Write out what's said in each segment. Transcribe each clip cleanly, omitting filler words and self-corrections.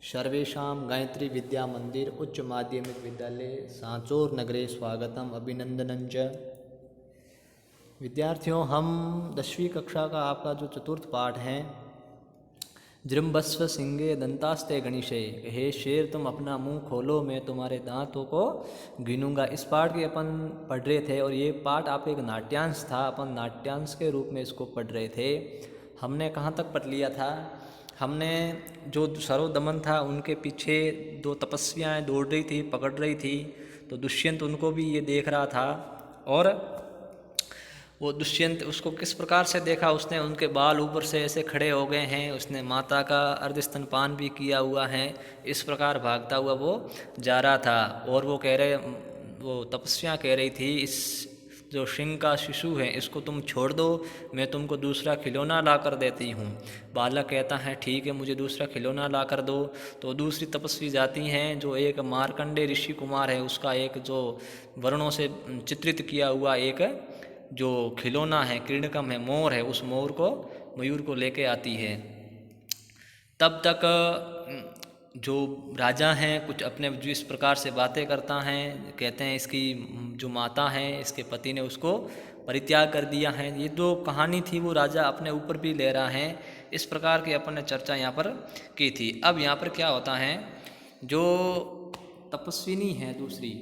सर्वेषां गायत्री विद्या मंदिर उच्च माध्यमिक विद्यालय सांचौर नगरे स्वागतम अभिनंदनं च। विद्यार्थियों, हम 10वीं कक्षा का आपका जो चतुर्थ पाठ है, जृंभस्व सिंगे दंतास्ते गणिशे, हे शेर तुम अपना मुंह खोलो मैं तुम्हारे दांतों को गिनूंगा। इस पाठ के अपन पढ़ रहे थे और ये पाठ आप एक नाट्यांश था, अपन नाट्यांश के रूप में इसको पढ़ रहे थे। हमने कहाँ तक पढ़ लिया था? हमने जो सरोदमन था उनके पीछे दो तपस्वियाँ दौड़ रही थी, पकड़ रही थी, तो दुष्यंत उनको भी ये देख रहा था और वो दुष्यंत उसको किस प्रकार से देखा, उसने उनके बाल ऊपर से ऐसे खड़े हो गए हैं, उसने माता का अर्धस्तनपान भी किया हुआ है, इस प्रकार भागता हुआ वो जा रहा था। और वो तपस्या कह रही थी, इस जो सिंह का शिशु है इसको तुम छोड़ दो, मैं तुमको दूसरा खिलौना ला कर देती हूँ। बालक कहता है ठीक है, मुझे दूसरा खिलौना ला कर दो। तो दूसरी तपस्वी जाती हैं, जो एक मार्कंडे ऋषि कुमार है उसका एक जो वर्णों से चित्रित किया हुआ एक जो खिलौना है, क्रीड़कम है, मोर है, उस मोर को, मयूर को लेके आती है। तब तक जो राजा हैं कुछ अपने जो इस प्रकार से बातें करता हैं, कहते हैं इसकी जो माता है इसके पति ने उसको परित्याग कर दिया है। ये जो कहानी थी वो राजा अपने ऊपर भी ले रहा है। इस प्रकार की अपन ने चर्चा यहाँ पर की थी। अब यहाँ पर क्या होता है, जो तपस्विनी है दूसरी,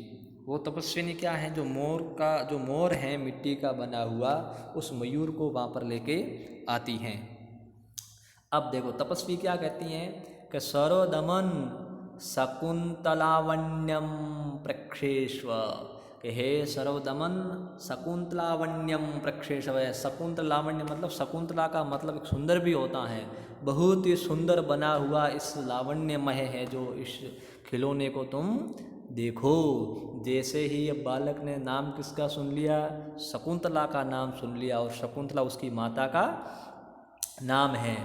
वो तपस्विनी क्या है, जो मोर है मिट्टी का बना हुआ, उस मयूर को वहाँ पर लेके आती हैं। अब देखो तपस्वी क्या कहती हैं कि सरोदमन शकुंतलावण्यम प्रक्षेष्व, कि हे सरोदमन शकुंतलावण्यम प्रक्षेष्व। शकुंतलावण्य मतलब शकुंतला का मतलब एक सुंदर भी होता है, बहुत ही सुंदर बना हुआ इस लावण्यमय है जो इस खिलौने को तुम देखो। जैसे ही अब बालक ने नाम किसका सुन लिया, शकुंतला का नाम सुन लिया, और शकुंतला उसकी माता का नाम है।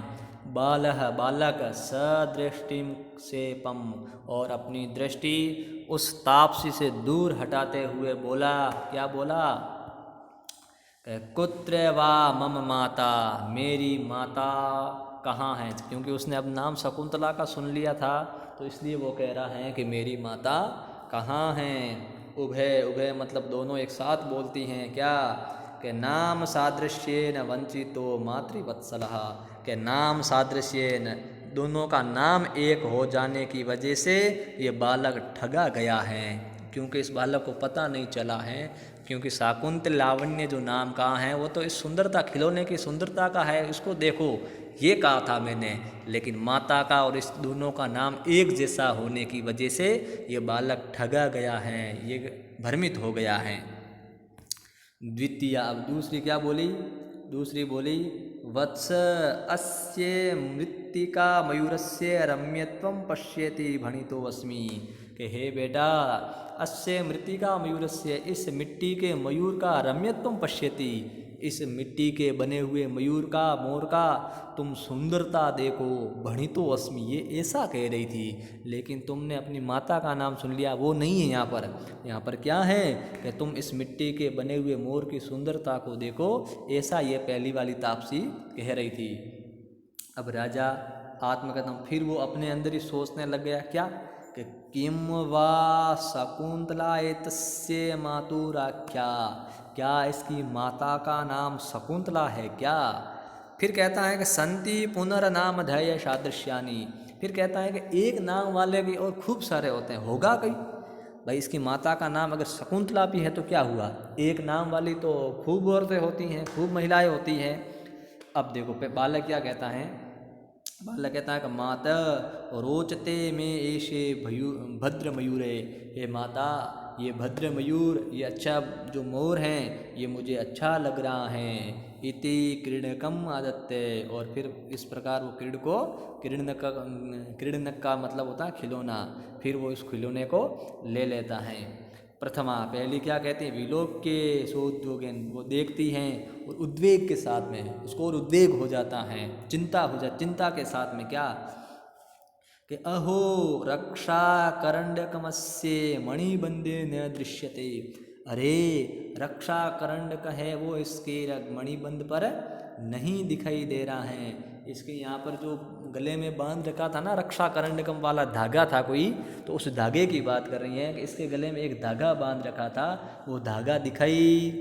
बालक सदृष्टिम से पम, और अपनी दृष्टि उस तापसी से दूर हटाते हुए बोला, क्या बोला, कुत्र वा मम माता, मेरी माता कहाँ है। क्योंकि उसने अब नाम शकुंतला का सुन लिया था, तो इसलिए वो कह रहा है कि मेरी माता कहाँ हैं। उभय उभय मतलब दोनों एक साथ बोलती हैं, क्या कि नाम सादृश्येन वंचितो मातृवत्सलः, के नाम सादृश्येन दोनों का नाम एक हो जाने की वजह से ये बालक ठगा गया है। क्योंकि इस बालक को पता नहीं चला है, क्योंकि शाकुंतल लावण्य जो नाम का है वो तो इस सुंदरता, खिलौने की सुंदरता का है, इसको देखो ये कहा था मैंने, लेकिन माता का और इस दोनों का नाम एक जैसा होने की वजह से ये बालक ठगा गया है, ये भ्रमित हो गया है। द्वितीय, अब दूसरी क्या बोली, दूसरी बोली वत्स अस्य मृत्तिका मयूरस्य रम्यत्वं पश्यति भणितो अस्मि, कि हे बेटा अस्य मृत्तिका मयूरस्य, इस मिट्टी के मयूर का रम्यत्वं पश्यति, इस मिट्टी के बने हुए मयूर का, मोर का तुम सुंदरता देखो। भणितो अस्मि, ये ऐसा कह रही थी, लेकिन तुमने अपनी माता का नाम सुन लिया, वो नहीं है यहाँ पर। यहाँ पर क्या है कि तुम इस मिट्टी के बने हुए मोर की सुंदरता को देखो, ऐसा ये पहली वाली तापसी कह रही थी। अब राजा आत्मकथम, फिर वो अपने अंदर ही सोचने लग गया, क्या कि किम वा शकुंतला एतस्य मातुराख्या, क्या इसकी माता का नाम शकुंतला है क्या। फिर कहता है कि संति पुनर्नाम धैर्य सादृश्यानी, फिर कहता है कि एक नाम वाले भी और खूब सारे होते हैं, होगा कहीं भाई इसकी माता का नाम अगर शकुंतला भी है तो क्या हुआ, एक नाम वाली तो खूब औरतें होती हैं, खूब महिलाएं होती हैं। अब देखो बालक क्या कहता है, बालक कहता है कि माता रोचते में ऐसे भद्र मयूरे, हे माता ये भद्र मयूर, ये अच्छा जो मोर हैं ये मुझे अच्छा लग रहा है। इति क्रीडकम आदत्ते, और फिर इस प्रकार वो क्रीडनक का मतलब होता है खिलौना, फिर वो इस खिलौने को ले लेता है। प्रथमा, पहली क्या कहते हैं, विलोक के सोद्योगेन, वो देखती हैं और उद्वेग के साथ में, उसको और उद्वेग हो जाता है, चिंता के साथ में, क्या कि अहो रक्षा करंडकमस्य मणिबंधे न दृश्यते, अरे रक्षा करंडक है वो इसके मणिबंध पर नहीं दिखाई दे रहा है। इसके यहाँ पर जो गले में बांध रखा था ना, रक्षा करंडकम वाला धागा था कोई, तो उस धागे की बात कर रही हैं कि इसके गले में एक धागा बांध रखा था, वो धागा दिखाई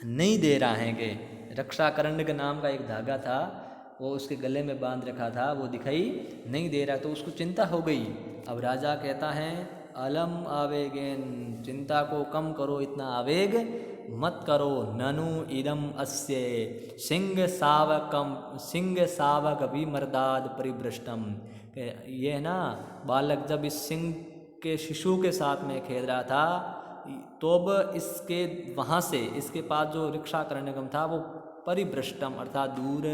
नहीं दे रहा है कि रक्षा करंडक नाम का एक धागा था, वो उसके गले में बांध रखा था, वो दिखाई नहीं दे रहा, तो उसको चिंता हो गई। अब राजा कहता है अलम आवेगेन, चिंता को कम करो, इतना आवेग मत करो। ननु इदम अस्य सिंह सावक विमर्दाद परिभ्रष्टम, ये है ना बालक जब इस सिंह के शिशु के साथ में खेल रहा था, तो अब इसके वहाँ से इसके पास जो रक्षा करंडकम था वो परिभ्रष्टम अर्थात दूर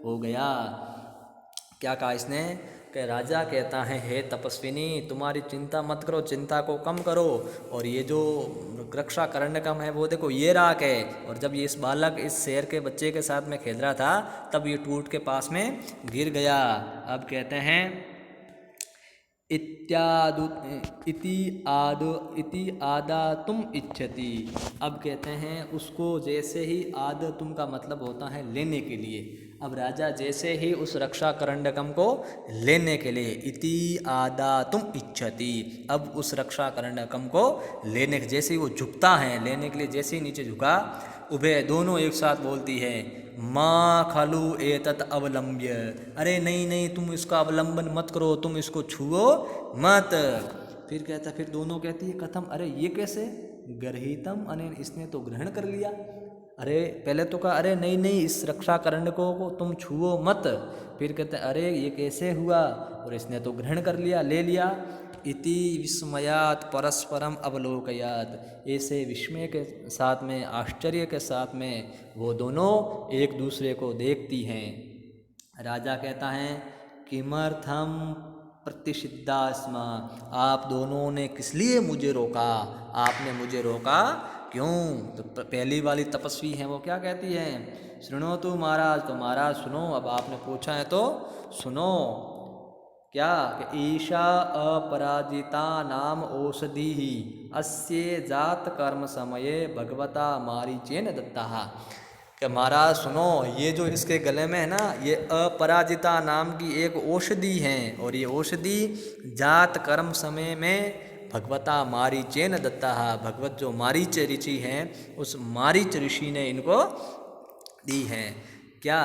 हो गया। क्या कहा इसने कि राजा कहता है हे तपस्विनी, तुम्हारी चिंता मत करो, चिंता को कम करो, और ये जो रक्षा करंडकम है वो देखो ये राख है, और जब ये इस बालक इस शेर के बच्चे के साथ में खेल रहा था तब ये टूट के पास में गिर गया। अब कहते हैं इति आदा तुम इच्छति। अब कहते हैं उसको जैसे ही आद तुम का मतलब होता है लेने के लिए। अब राजा जैसे ही उस रक्षा करंडकम को लेने के लिए इति आदा तुम इच्छति, अब उस रक्षा करंडकम को लेने के जैसे ही वो झुकता है, लेने के लिए जैसे ही नीचे झुका, उभय दोनों एक साथ बोलती है माँ खलु एतत् अवलंब्य, अरे नहीं नहीं तुम इसका अवलंबन मत करो, तुम इसको छुओ मत। फिर कहता, फिर दोनों कहती है कथम, अरे ये कैसे, गर्हितम अने इसने तो ग्रहण कर लिया। अरे पहले तो कहा अरे नहीं नहीं इस रक्षा करंडकों को तुम छुओ मत, फिर कहते अरे ये कैसे हुआ, और इसने तो ग्रहण कर लिया, ले लिया। इति विस्मयात परस्परम अवलोकयात, ऐसे विस्मय के साथ में, आश्चर्य के साथ में वो दोनों एक दूसरे को देखती हैं। राजा कहता है किमर्थम प्रतिषिद्धा स्म, आप दोनों ने किस लिए मुझे रोका, आपने मुझे रोका क्यों। तो पहली वाली तपस्वी हैं वो क्या कहती है, सुनो तो महाराज, तो महाराज सुनो, अब आपने पूछा है तो सुनो। क्या कि ईशा अपराजिता नाम औषधि ही अस्य जात कर्म समये भगवता मारीचेन दत्ता। कि महाराज सुनो, ये जो इसके गले में है ना, ये अपराजिता नाम की एक औषधि है, और ये औषधि जात कर्म समय में भगवता मारीचेन दत्ता, भगवत जो मारीच ऋषि हैं उस मारीच ऋषि ने इनको दी है। क्या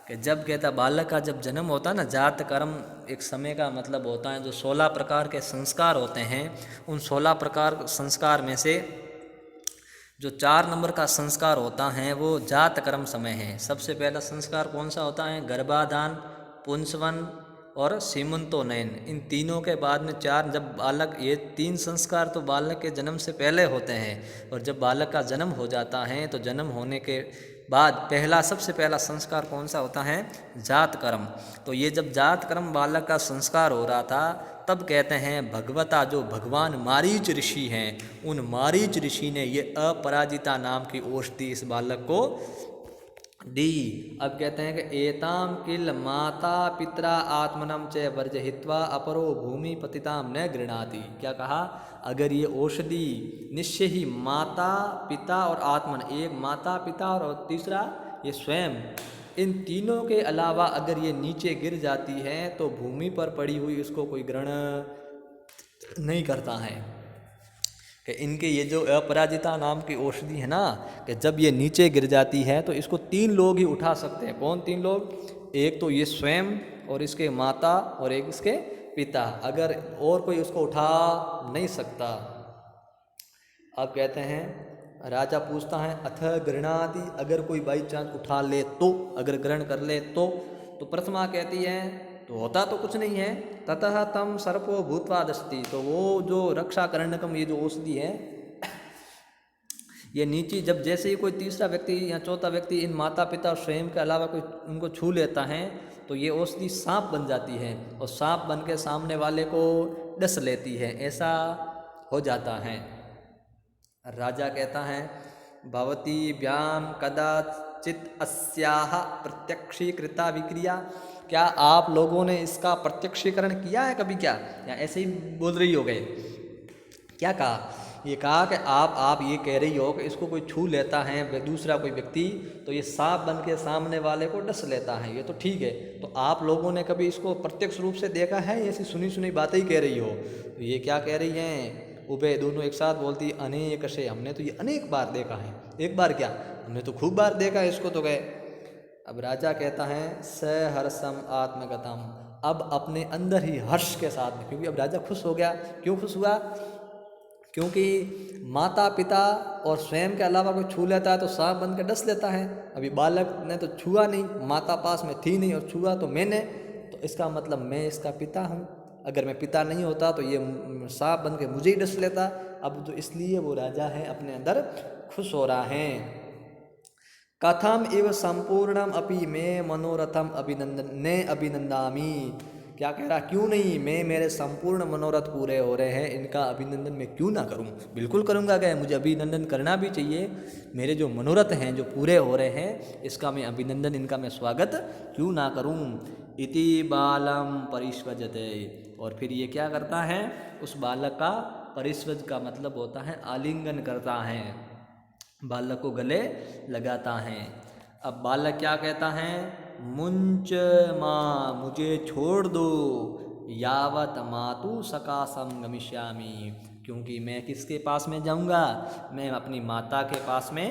कि जब कहता बालक का जब जन्म होता है ना, जात कर्म एक समय का मतलब होता है, जो 16 प्रकार के संस्कार होते हैं, उन 16 प्रकार संस्कार में से जो 4 नंबर का संस्कार होता है वो जात कर्म समय है। सबसे पहला संस्कार कौन सा होता है, गर्भाधान, पुंसवन और सीमंतोनयन। इन तीनों के बाद में 4, जब बालक, ये 3 संस्कार तो बालक के जन्म से पहले होते हैं, और जब बालक का जन्म हो जाता है तो जन्म होने के बाद सबसे पहला संस्कार कौन सा होता है, जात कर्म। तो ये जब जात कर्म बालक का संस्कार हो रहा था, तब कहते हैं भगवता जो भगवान मारीच ऋषि हैं, उन मारीच ऋषि ने ये अपराजिता नाम की औषधि इस बालक को दी। अब कहते हैं कि एताम किल माता पितरा आत्मनम च वर्जहित्वा अपरो भूमि पतिताम न गृणाति। क्या कहा, अगर ये औषधि निश्चय ही माता पिता और आत्मन, एक माता पिता और तीसरा ये स्वयं, इन तीनों के अलावा अगर ये नीचे गिर जाती है तो भूमि पर पड़ी हुई उसको कोई ग्रहण नहीं करता है। कि इनके ये जो अपराजिता नाम की औषधि है ना, कि जब ये नीचे गिर जाती है तो इसको 3 लोग ही उठा सकते हैं। कौन 3 लोग, एक तो ये स्वयं, और इसके माता, और एक इसके पिता, अगर और कोई उसको उठा नहीं सकता। अब कहते हैं, राजा पूछता है अथ गृणादि, अगर कोई बाई चांस उठा ले तो, अगर ग्रहण कर ले तो प्रथमा कहती है तो होता तो कुछ नहीं है। ततः तम सर्पो भूतवा दस्ति, तो वो जो रक्षा करंडकम, ये जो औषधि है, ये नीचे जब जैसे ही कोई तीसरा व्यक्ति या चौथा व्यक्ति इन माता पिता और स्वयं के अलावा कोई उनको छू लेता है तो ये औषधि सांप बन जाती है, और सांप बन के सामने वाले को डस लेती है, ऐसा हो जाता है। राजा कहता है भवती व्याम कदाचित अस्याह प्रत्यक्षीकृता विक्रिया, क्या आप लोगों ने इसका प्रत्यक्षीकरण किया है कभी क्या, या ऐसे ही बोल रही हो गए। क्या कहा, ये कहा कि आप ये कह रही हो कि इसको कोई छू लेता है दूसरा कोई व्यक्ति तो ये सांप बन के सामने वाले को डस लेता है, ये तो ठीक है। तो आप लोगों ने कभी इसको प्रत्यक्ष रूप से देखा है, ऐसी सुनी सुनी बातें ही कह रही हो? तो ये क्या कह रही हैं, उबे दोनों एक साथ बोलती अनेक से, हमने तो ये अनेक बार देखा है। एक बार क्या, हमने तो खूब बार देखा है इसको तो गए। अब राजा कहता है स हर्षम आत्मगतम, अब अपने अंदर ही हर्ष के साथ में, क्योंकि अब राजा खुश हो गया। क्यों खुश हुआ? क्योंकि माता पिता और स्वयं के अलावा कोई छू लेता है तो सांप बन के डस लेता है। अभी बालक ने तो छुआ नहीं, माता पास में थी नहीं और छुआ तो मैंने, तो इसका मतलब मैं इसका पिता हूँ। अगर मैं पिता नहीं होता तो ये सांप बन के मुझे ही डस लेता। अब तो इसलिए वो राजा है अपने अंदर खुश हो रहा है। कथम इव संपूर्णम अपि मैं मनोरथम अभिनंदामी, क्या कह रहा, क्यों नहीं, मैं मेरे संपूर्ण मनोरथ पूरे हो रहे हैं, इनका अभिनंदन मैं क्यों ना करूं? बिल्कुल करूंगा, क्या मुझे अभिनंदन करना भी चाहिए। मेरे जो मनोरथ हैं जो पूरे हो रहे हैं इसका मैं अभिनंदन, इनका मैं स्वागत क्यों ना करूं। इति बालम परिष्वजते, और फिर ये क्या करता है, उस बालक का परिष्वज का मतलब होता है आलिंगन करता है, बालक को गले लगाता है। अब बालक क्या कहता है, मुंच माँ, मुझे छोड़ दो, यावत मातु सकाशम गमिष्यामि, क्योंकि मैं किसके पास में जाऊंगा, मैं अपनी माता के पास में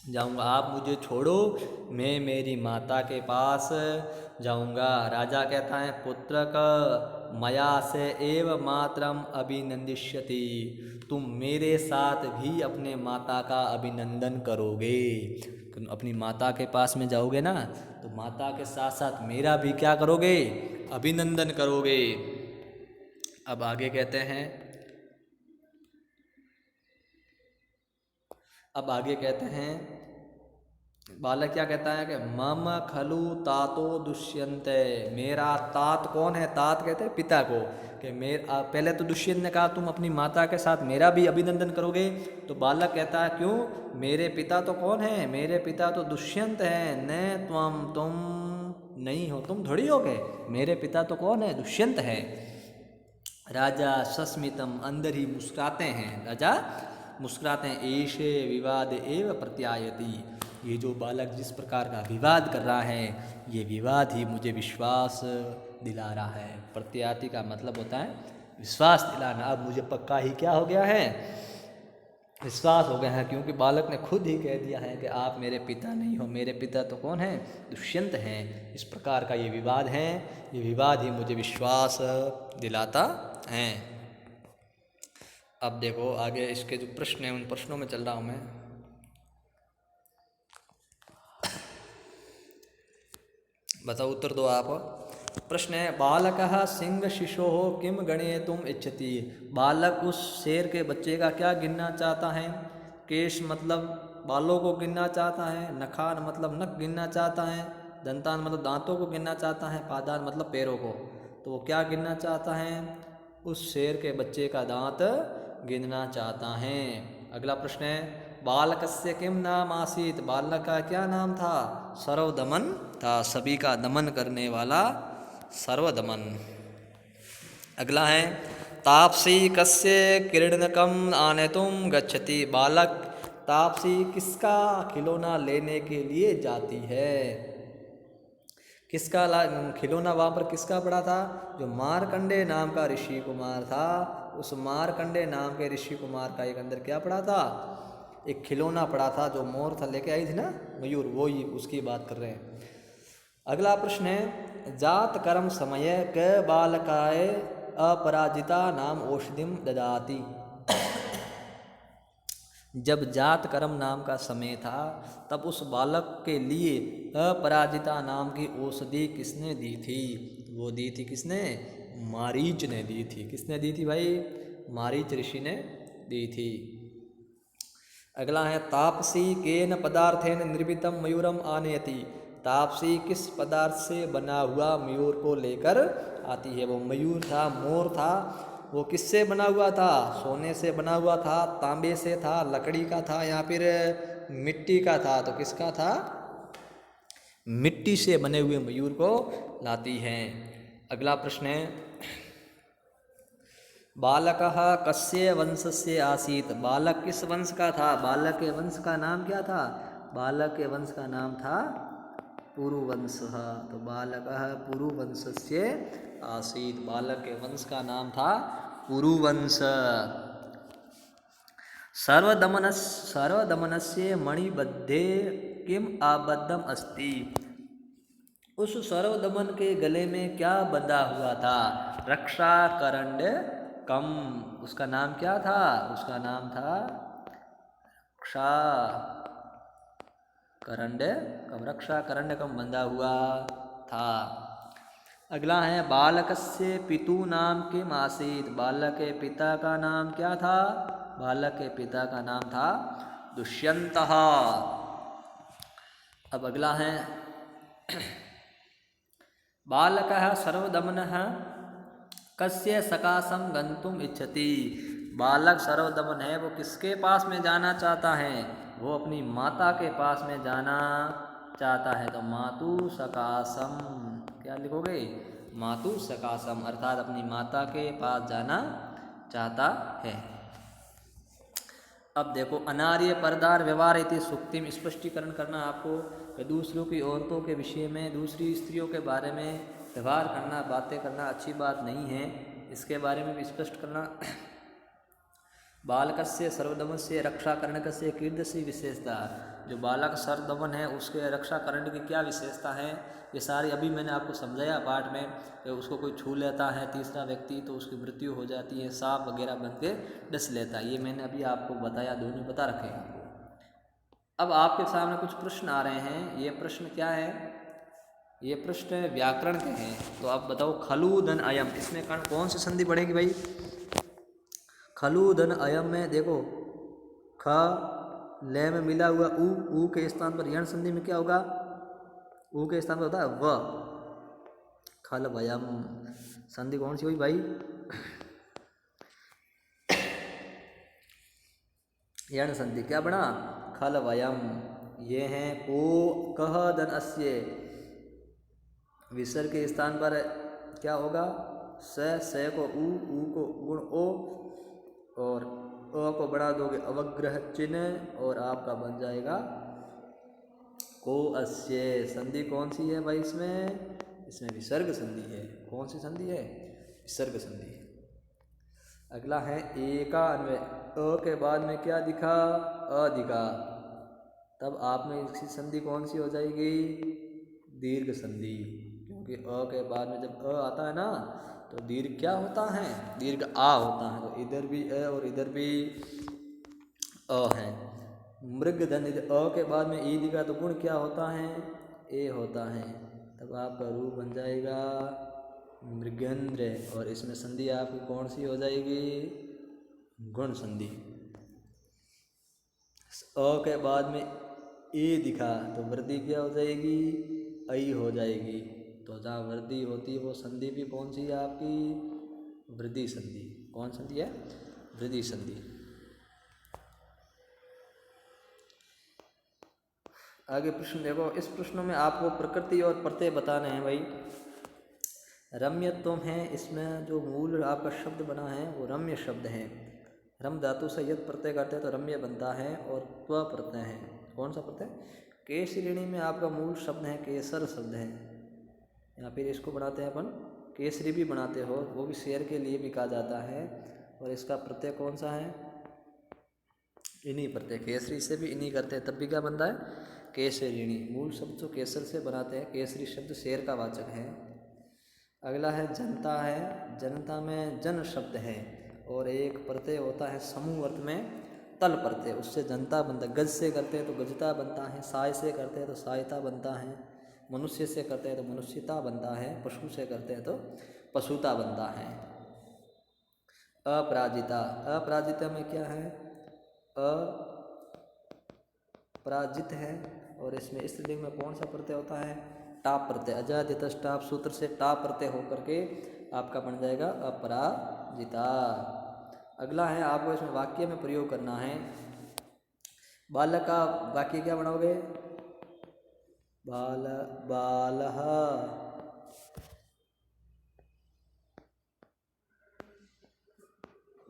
जाऊंगा। आप मुझे छोड़ो, मैं मेरी माता के पास जाऊंगा। राजा कहता है पुत्र का मया से एव मातरम अभिनंदिष्यति, तुम मेरे साथ भी अपने माता का अभिनंदन करोगे। अपनी माता के पास में जाओगे ना तो माता के साथ साथ मेरा भी क्या करोगे, अभिनंदन करोगे। अब आगे कहते हैं, अब आगे कहते हैं बालक क्या कहता है कि मम खलु तातो दुष्यंते, मेरा तात कौन है, तात कहते हैं पिता को, कि पहले तो दुष्यंत ने कहा तुम अपनी माता के साथ मेरा भी अभिनंदन करोगे, तो बालक कहता है क्यों, मेरे पिता तो कौन है, मेरे पिता तो दुष्यंत हैं, न तुम नहीं हो, तुम थोड़ी हो गए, मेरे पिता तो कौन है, दुष्यंत है। राजा सस्मितम, अंदर ही मुस्कुराते हैं, राजा मुस्कुराते हैं। ऐशे विवाद एव प्रत्यायति, ये जो बालक जिस प्रकार का विवाद कर रहा है ये विवाद ही मुझे विश्वास दिला रहा है। प्रत्यायति का मतलब होता है विश्वास दिलाना। अब मुझे पक्का ही क्या हो गया है, विश्वास हो गया है, क्योंकि बालक ने खुद ही कह दिया है कि आप मेरे पिता नहीं हो, मेरे पिता तो कौन है, दुष्यंत हैं। इस प्रकार का ये विवाद है, ये विवाद ही मुझे विश्वास दिलाता है। अब देखो आगे इसके जो प्रश्न हैं उन प्रश्नों में चल रहा हूँ मैं। बताओ, उत्तर दो आप। प्रश्न है, बालकः सिंह शिशोः किम गणयितुम् इच्छति, बालक उस शेर के बच्चे का क्या गिनना चाहता है। केश मतलब बालों को गिनना चाहता है, नखान मतलब नख गिनना चाहता है, दंतान मतलब दांतों को गिनना चाहता है, पादान मतलब पैरों को। तो वो क्या गिनना चाहता है, उस शेर के बच्चे का दांत गिनना चाहता है। अगला प्रश्न है, बालकस्य किम नाम आसीत, बालक का क्या नाम था, सर्वदमन था, सभी का दमन करने वाला सर्वदमन। अगला है, तापसी कस्य क्रीडनकम आनेतुम गच्छति, बालक तापसी किसका खिलौना लेने के लिए जाती है। किसका खिलौना वहाँ पर किसका पड़ा था, जो मारकंडे नाम का ऋषि कुमार था, उस मारकंडे नाम के ऋषि कुमार का एक अंदर क्या पड़ा था, एक खिलौना पड़ा था, जो मोर था लेके आई थी ना मयूर, वो ही उसकी बात कर रहे हैं। अगला प्रश्न है, जात कर्म समय क बालकाय अपराजिता नाम औषधिम ददाति, जब जात कर्म नाम का समय था तब उस बालक के लिए अपराजिता नाम की औषधि किसने दी थी, वो दी थी किसने, मारीच ने दी थी। किसने दी थी भाई, मारीच ऋषि ने दी थी। अगला है, तापसी केन पदार्थेन निर्मितम मयूरम आनयति, तापसी किस पदार्थ से बना हुआ मयूर को लेकर आती है। वो मयूर था, मोर था, वो किससे बना हुआ था, सोने से बना हुआ था, तांबे से था, लकड़ी का था या फिर मिट्टी का था, तो किसका था, मिट्टी से बने हुए मयूर को लाती हैं। अगला प्रश्न है, बालकः कस्य वंशस्य आसीत्, बालक किस वंश का था, बालक के वंश का नाम क्या था, बालक के वंश का नाम था पुरुवंशः। तो बालकः पुरुवंशस्य आसीत्, बालक के वंश का नाम था पुरुवंश। सर्वदमनस्य मणिबद्धे किम आबद्धम अस्ति, उस सर्वदमन के गले में क्या बंधा हुआ था, रक्षा करंड कम, उसका नाम क्या था, उसका नाम था रक्षा करंड कम, रक्षा करंड कम बंधा हुआ था। अगला है बालकस्य पितु नाम किम आसीत्, बालक के पिता का नाम क्या था, बालक के पिता का नाम था दुष्यंतः। अब अगला है बालकः सर्वदमनः कस्य सकाशं गंतुम इच्छति, बालक सर्वदमन है वो किसके पास में जाना चाहता है, वो अपनी माता के पास में जाना चाहता है। तो मातु सकाशम, क्या लिखोगे, मातु सकाशम, अर्थात अपनी माता के पास जाना चाहता है। अब देखो अनार्य परदार व्यवहार इति सुक्तिम, स्पष्टीकरण करना आपको कि दूसरों की औरतों के विषय में, दूसरी स्त्रियों के बारे में व्यवहार करना, बातें करना अच्छी बात नहीं है, इसके बारे में भी स्पष्ट करना। बालकस्य सर्वदमनस्य रक्षा करणकस्य कीदृशी विशेषता, जो बालक सर्वदमन है उसके रक्षा करण की क्या विशेषता है, ये सारी अभी मैंने आपको समझाया पाठ में कि उसको कोई छू लेता है तीसरा व्यक्ति तो उसकी मृत्यु हो जाती है, सांप वगैरह बन के डस लेता है, ये मैंने अभी आपको बताया, दोनों बता रखे हैं आपको। अब आपके सामने कुछ प्रश्न आ रहे हैं, ये प्रश्न क्या है, ये प्रश्न व्याकरण के हैं। तो आप बताओ खलूदन अयम, इसमें कौन सी संधि बढ़ेगी भाई, खलूदन अयम में देखो ख ले में मिला हुआ ऊ के स्थान पर यण संधि में क्या होगा, ऊ के स्थान पर होता है व, खल वयम, संधि कौन सी हुई भाई, यण संधि, क्या बना खल वयम। ये हैं को कह दन अस्य, विसर्ग के स्थान पर क्या होगा, स को ऊ को गुण ओ, और अ को बढ़ा दोगे अवग्रह चिन्ह और आपका बन जाएगा को अस्य। संधि कौन सी है भाई, इसमें विसर्ग संधि है, कौन सी संधि है, विसर्ग संधि। अगला है एका अन्वय, अ के बाद में क्या दिखा, अ दिखा, तब आप में इसकी संधि कौन सी हो जाएगी, दीर्घ संधि, क्योंकि अ के बाद में जब अ आता है ना तो दीर्घ क्या होता है, दीर्घ आ होता है, तो इधर भी अ और इधर भी अ है। मृग धन, अ के बाद में ई दिखा तो गुण क्या होता है, ए होता है, तब आपका रूप बन जाएगा मृगेंद्र, और इसमें संधि आपकी कौन सी हो जाएगी, गुण संधि। अ के बाद में ए दिखा तो वृद्धि क्या हो जाएगी, ऐ हो जाएगी, तो जहाँ वृद्धि होती है वो संधि भी कौन सी है आपकी, वृद्धि संधि, कौन संधि है, वृद्धि संधि। आगे प्रश्न देखो, इस प्रश्नों में आपको प्रकृति और प्रत्यय बताने हैं भाई। रम्यत्व है, इसमें जो मूल आपका शब्द बना है वो रम्य शब्द है, रम धातु से यद प्रत्यय करते हैं तो रम्य बनता है, और त्व प्रत्यय है, कौन सा प्रत्यय, के श्रेणी में आपका मूल शब्द है केसर शब्द है, या फिर इसको बनाते हैं अपन केसरी भी बनाते हो, वो भी शेर के लिए भी कहा जाता है, और इसका प्रत्यय कौन सा है, इन्हीं प्रत्यय, केसरी से भी इन्हीं करते हैं, तब भी क्या बनता है केसरिणी, मूल शब्द जो केसर से बनाते हैं, केसरी शब्द शेर का वाचक है। अगला है जनता है, जनता में जन शब्द है, और एक प्रत्यय होता है समूह अर्थ में तल प्रत्यय, उससे जनता बनता है, गज से करते हैं तो गजता बनता है, साय से करते हैं तो सायता बनता है, मनुष्य से करते हैं तो मनुष्यता बनता है, पशु से करते हैं तो पशुता बनता है। अपराजिता, अपराजिता में क्या है, अपराजित है, और इसमें स्त्रीलिंग में कौन सा प्रत्यय होता है, टाप प्रत्यय, अजादित टाप सूत्र से टाप प्रत्यय होकर के आपका बन जाएगा अपराजिता। अगला है आपको इसमें वाक्य में प्रयोग करना है, बालक का वाक्य क्या बनाओगे, बालः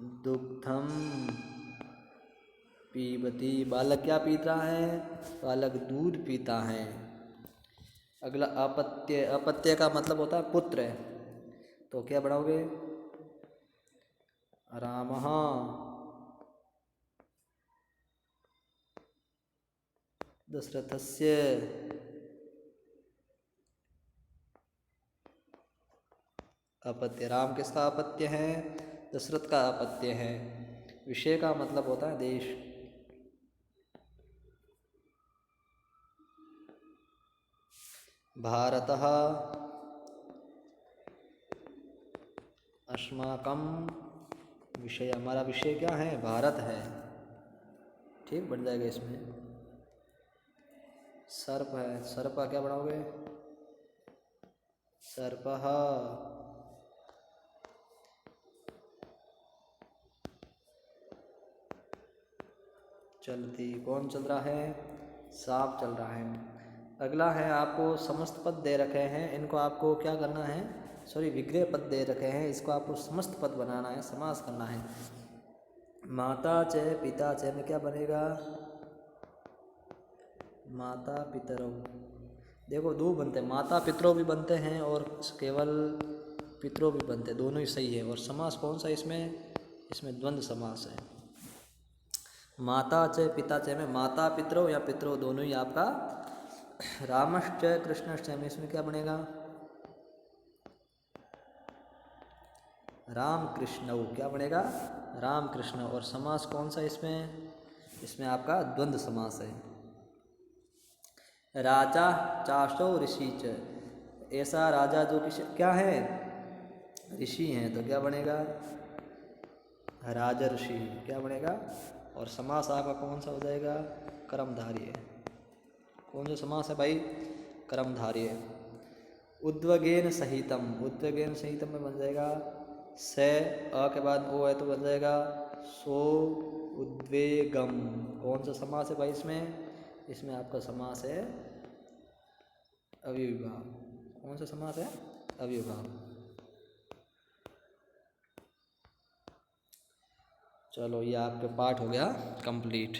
दुग्धम पीबती, बालक क्या पीता है? बालक दूध पीता है। अगला अपत्य, अपत्य का मतलब होता है पुत्र, तो क्या बढ़ाओगे? रामः दशरथस्य अपत्य। राम किसका अपत्य है? दशरथ का अपत्य है। विषय का मतलब होता है देश। भारतः अस्माकं विषय, हमारा विषय क्या है? भारत है। ठीक, बढ़ जाएगा इसमें। सर्प है, सर्प का क्या बढ़ाओगे? सर्पः चलती, कौन चल रहा है? सांप चल रहा है। अगला है, आपको समस्त पद दे रखे हैं, इनको आपको क्या करना है? सॉरी, विग्रह पद दे रखे हैं, इसको आपको समस्त पद बनाना है, समास करना है। माता च पिता च में क्या बनेगा? माता पितरौ। देखो दो बनते हैं, माता पितरौ भी बनते हैं और केवल पितरौ भी बनते हैं, दोनों ही सही है। और समास कौन सा इसमें? इसमें द्वंद्व समास है। माता च पिता च में माता पितरौ या पितरौ दोनों ही आपका। रामश्च कृष्णश्च में इसमें क्या बनेगा? राम कृष्णौ, क्या बनेगा? राम कृष्ण। और समास कौन सा इसमें? इसमें आपका द्वंद्व समास है। राजा चाशो ऋषि च, ऐसा राजा जो कि क्या है? ऋषि हैं, तो क्या बनेगा? राजर्षि, क्या बनेगा? और समास आपका कौन सा हो जाएगा? कर्मधारय। कौन सा समास है भाई? कर्मधारय। उद्वगेन सहितम, उद्वगेन सहितम में बन जाएगा से, अ के बाद ओ है तो बन जाएगा सो उद्वेगम। कौन सा समास है भाई इसमें? इसमें आपका समास है अव्ययीभाव। कौन सा समास है? अव्ययीभाव। चलो, ये आपका पाठ हो गया कंप्लीट।